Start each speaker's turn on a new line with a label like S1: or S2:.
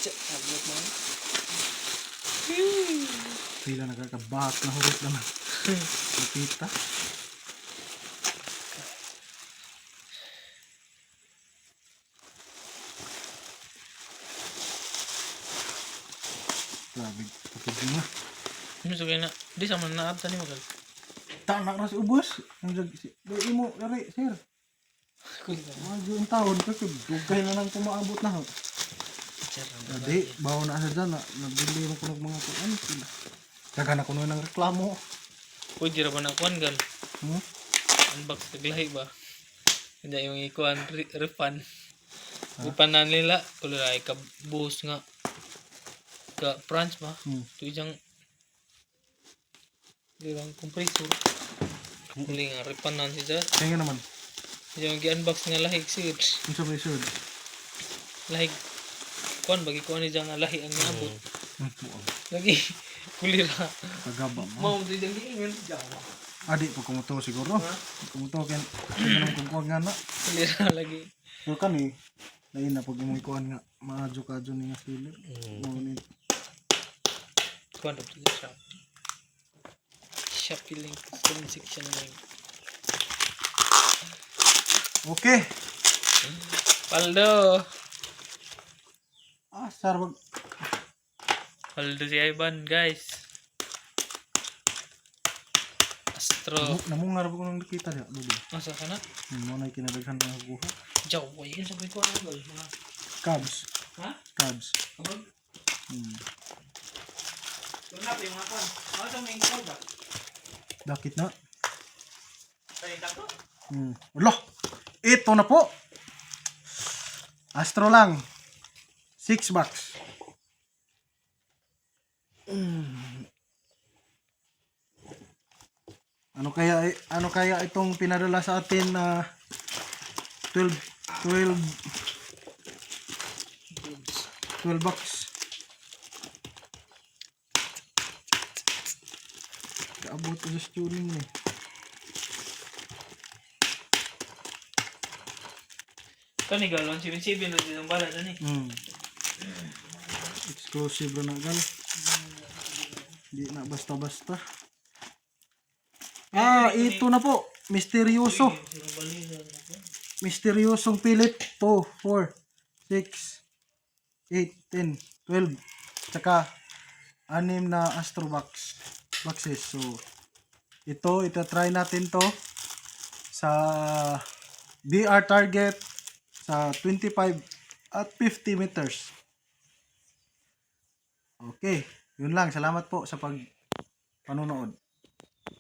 S1: Abot mo.
S2: Sila nagkakabahak na hurot naman. Lupita. Grabe, pakid mo.
S1: Ano sa kaya na? Di sa man naabtan ni mo gal.
S2: Tanak na si ubos. Ang dagay mo, lari, sir. Medyo yung taon, kasi dugay na lang kumaabot na. Jadi, bawa na sa dyan, nabili mo ko ng mga kuan. Dagan ako nun ng reklamo.
S1: Uy, di ra ba na kuan gal?
S2: Hmm?
S1: Unbox taglahi ba? Hindi yung ikuan, refund. Refund na nila. Kulay ka buhos nga. Ka France ba? Ito isang dirang compressor. Muli nga, refund na siya.
S2: Kaya nga naman,
S1: Yung gi-unbox nga lahig sigit.
S2: yung sa may sud.
S1: Lahig. Kuan, bagi kuan ni nga lahi ang nabot.
S2: Buang.
S1: Lagi, kulira.
S2: Kagaba mo.
S1: Mau di dang ingon jawa.
S2: Adi, pag kumuto siguro. Kumuto, kaya naman kung kuhan nga na.
S1: Kulira lagi.
S2: So kan eh, lain na pag umuwi kuhan nga, maadyo-kadyo ni nga filler.
S1: Kuan dapat sa shop. Shopee link. Comment section link.
S2: Okay.
S1: Paldo.
S2: Sar, wag.
S1: Paldo si Ivan, guys. Astro.
S2: Namungar ko nang nakita niya. Dudu.
S1: Masa ka na?
S2: Mo na kinadaghan ng buha.
S1: Jawa, yun sabi ko ano gal. Mga...
S2: Cabs.
S1: Ha?
S2: Cabs.
S1: Kapag? Doon na, yung mga kuan. Ano sa main call ba?
S2: Dakit na.
S1: Salita ko?
S2: Ulo! Ito na po! Astro lang. 6 bucks. Ano kaya itong pinadala sa atin na 12 bucks. Kaabot ko sa tuning eh.
S1: Kani galon, 7-7 na din ang bala na ni.
S2: Exclusive na gal. Hindi na basta-basta. Ito na po. Misteryoso. Misteryosong pilit. 2, 4, 6, 8, 10, 12. Tsaka 6 na Astro boxes. So, ito try natin to sa BR target sa 25 at 50 meters. Okay, yun lang. Salamat po sa panonood.